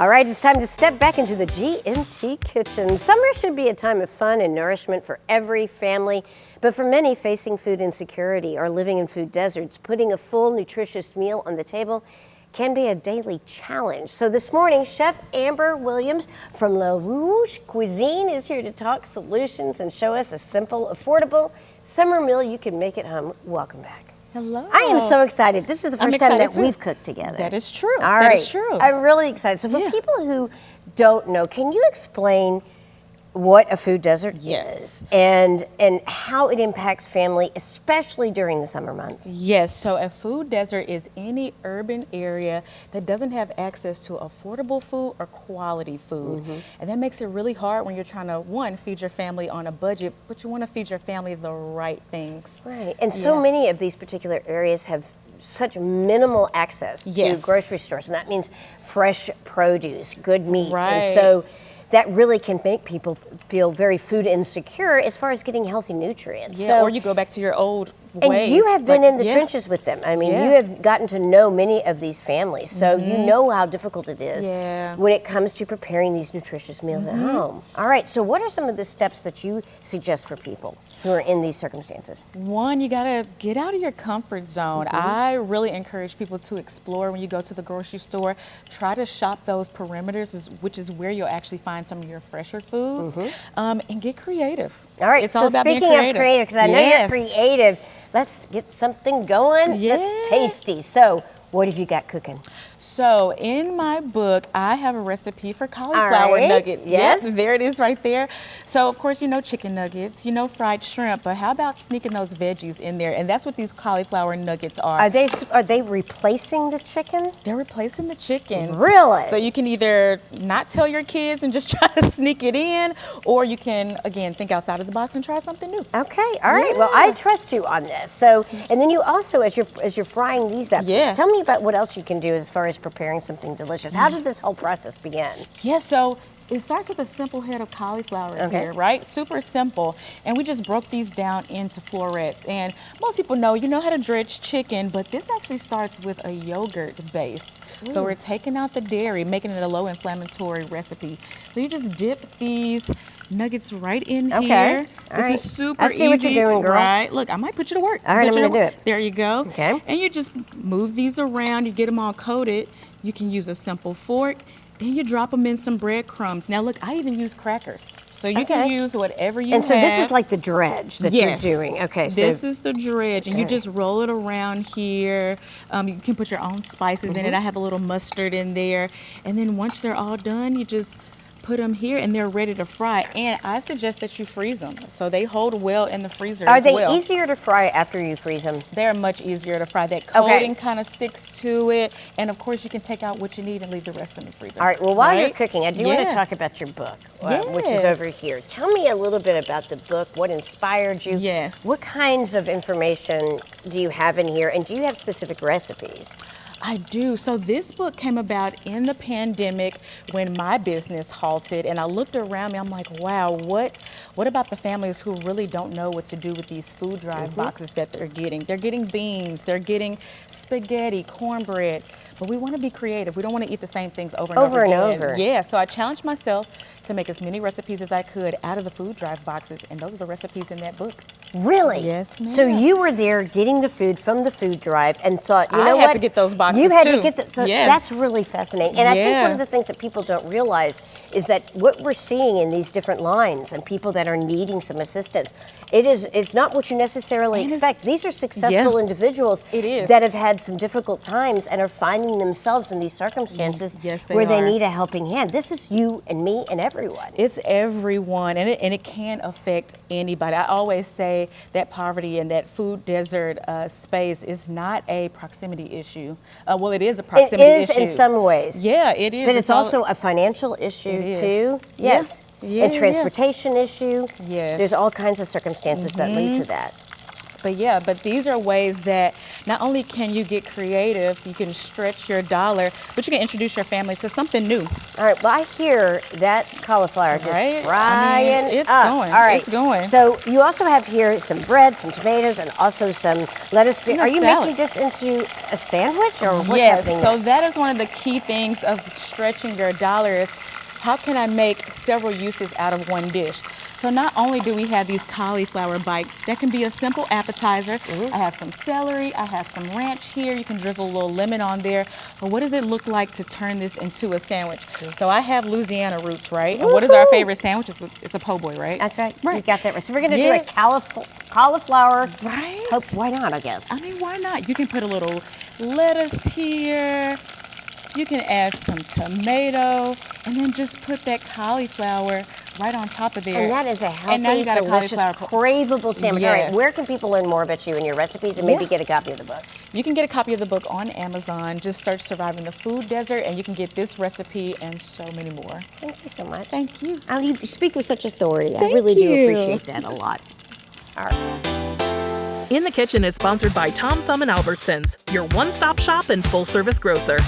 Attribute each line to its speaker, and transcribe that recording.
Speaker 1: All right, it's time to step back into the G&T kitchen. Summer should be a time of fun and nourishment for every family, but for many facing food insecurity or living in food deserts, putting a full, nutritious meal on the table can be a daily challenge. So this morning, Chef Amber Williams from Rouge Cuisine is here to talk solutions and show us a simple, affordable summer meal you can make at home. Welcome back.
Speaker 2: Hello.
Speaker 1: I am so excited. This is the first time that we've cooked together.
Speaker 2: That is true.
Speaker 1: All right.
Speaker 2: That is true.
Speaker 1: I'm really excited. So for people who don't know, can you explain what a food desert is and how it impacts family, especially during the summer months?
Speaker 2: Yes, so a food desert is any urban area that doesn't have access to affordable food or quality food. And that makes it really hard when you're trying to, one, feed your family on a budget, but you want to feed your family the right things.
Speaker 1: Right, and so many of these particular areas have such minimal access to grocery stores, and that means fresh produce, good meats, and so that really can make people feel very food insecure as far as getting healthy nutrients.
Speaker 2: Yeah, or you go back to your old ways.
Speaker 1: And you have been in the trenches with them. I mean, you have gotten to know many of these families, so you know how difficult it is when it comes to preparing these nutritious meals at home. All right, so what are some of the steps that you suggest for people who are in these circumstances?
Speaker 2: One, you gotta get out of your comfort zone. I really encourage people to explore when you go to the grocery store. Try to shop those perimeters, which is where you'll actually find some of your fresher foods, and get creative.
Speaker 1: All right,
Speaker 2: it's
Speaker 1: so
Speaker 2: all about
Speaker 1: speaking
Speaker 2: being creative.
Speaker 1: of creative, because I know you're creative, let's get something going that's tasty. So what have you got cooking?
Speaker 2: So in my book, I have a recipe for cauliflower nuggets.
Speaker 1: Yes.
Speaker 2: Yep, there it is right there. So of course, you know chicken nuggets, you know fried shrimp, but how about sneaking those veggies in there? And that's what these cauliflower nuggets are.
Speaker 1: Are they replacing the chicken?
Speaker 2: They're replacing the chicken.
Speaker 1: Really?
Speaker 2: So you can either not tell your kids and just try to sneak it in, or you can, again, think outside of the box and try something new.
Speaker 1: Okay, all right. Well, I trust you on this. So, and then you also, as you're frying these up, tell me about what else you can do as far as preparing something delicious. How did this whole process begin?
Speaker 2: Yeah, so it starts with a simple head of cauliflower here, right? Super simple. And we just broke these down into florets. And most people know, you know how to dredge chicken, but this actually starts with a yogurt base. So we're taking out the dairy, making it a low inflammatory recipe. So you just dip these nuggets right in here. This is super easy.
Speaker 1: I see what you're doing, girl.
Speaker 2: Right? Look, I might put you to work.
Speaker 1: All right, I'm going to do it.
Speaker 2: There you go.
Speaker 1: Okay.
Speaker 2: And you just move these around. You get them all coated. You can use a simple fork. Then you drop them in some breadcrumbs. Now, look, I even use crackers. So you can use whatever you have.
Speaker 1: And so this is like the dredge that you're doing. Okay, so
Speaker 2: this is the dredge, and you just roll it around here. You can put your own spices in it. I have a little mustard in there. And then once they're all done, you just put them here and they're ready to fry. And I suggest that you freeze them so they hold well in the freezer as well.
Speaker 1: Are they easier to fry after you freeze them?
Speaker 2: They're much easier to fry. That coating kind of sticks to it. And of course, you can take out what you need and leave the rest in the freezer.
Speaker 1: All right, well, while you're cooking, I do want to talk about your book, which is over here. Tell me a little bit about the book, what inspired you?
Speaker 2: Yes.
Speaker 1: What kinds of information do you have in here, and do you have specific recipes?
Speaker 2: I do. So this book came about in the pandemic when my business halted, and I looked around me. I'm like, wow, what about the families who really don't know what to do with these food drive boxes that they're getting? They're getting beans, they're getting spaghetti, cornbread, but we want to be creative. We don't want to eat the same things over and over. Yeah, so I challenged myself to make as many recipes as I could out of the food drive boxes, and those are the recipes in that book.
Speaker 1: Really?
Speaker 2: Yes, ma'am.
Speaker 1: So you were there getting the food from the food drive and thought, you know what?
Speaker 2: I had to get those boxes
Speaker 1: You had
Speaker 2: too.
Speaker 1: to get that's really fascinating. And I think one of the things that people don't realize is that what we're seeing in these different lines and people that are needing some assistance, it's not what you necessarily expect. These are successful individuals that have had some difficult times and are finding themselves in these circumstances where they need a helping hand. This is you and me and everyone.
Speaker 2: It's everyone, and it can affect anybody. I always say that poverty and that food desert space is not a proximity issue. Well, it is a proximity issue.
Speaker 1: It is in some ways.
Speaker 2: Yeah, it is.
Speaker 1: But it's also a financial issue too. Yes. And transportation issue.
Speaker 2: Yes.
Speaker 1: There's all kinds of circumstances that lead to that.
Speaker 2: But these are ways that not only can you get creative, you can stretch your dollar, but you can introduce your family to something new.
Speaker 1: All right, well, I hear that cauliflower just
Speaker 2: Right?
Speaker 1: frying
Speaker 2: I mean, it's
Speaker 1: up.
Speaker 2: going.
Speaker 1: All right,
Speaker 2: It's going.
Speaker 1: So you also have here some bread, some tomatoes, and also some lettuce.
Speaker 2: And a
Speaker 1: Are you
Speaker 2: salad.
Speaker 1: making this into a sandwich, or what's
Speaker 2: Yes,
Speaker 1: happening
Speaker 2: so
Speaker 1: next?
Speaker 2: that is one of the key things of stretching your dollar is how can I make several uses out of one dish? So not only do we have these cauliflower bites, that can be a simple appetizer. I have some celery, I have some ranch here. You can drizzle a little lemon on there. But what does it look like to turn this into a sandwich? So I have Louisiana roots, right? And what is our favorite sandwich? It's a po' boy, right?
Speaker 1: That's right.
Speaker 2: Right.
Speaker 1: You got that right. So we're going to do
Speaker 2: Yeah.
Speaker 1: a cauliflower.
Speaker 2: Right?
Speaker 1: Why not, I guess.
Speaker 2: I mean, why not? You can put a little lettuce here. You can add some tomato and then just put that cauliflower right on top of there.
Speaker 1: And that is a
Speaker 2: And now
Speaker 1: healthy,
Speaker 2: you got a
Speaker 1: delicious,
Speaker 2: cauliflower.
Speaker 1: craveable sandwich. All right,
Speaker 2: Yes.
Speaker 1: where can people learn more about you and your recipes and maybe
Speaker 2: Yeah.
Speaker 1: get a copy of the book?
Speaker 2: You can get a copy of the book on Amazon. Just search Surviving the Food Desert and you can get this recipe and so many more.
Speaker 1: Thank you so much.
Speaker 2: Thank you.
Speaker 1: You speak with such authority. I
Speaker 2: Thank
Speaker 1: really do
Speaker 2: you.
Speaker 1: appreciate that a lot. All right.
Speaker 3: In the Kitchen is sponsored by Tom Thumb and Albertsons, your one-stop shop and full-service grocer.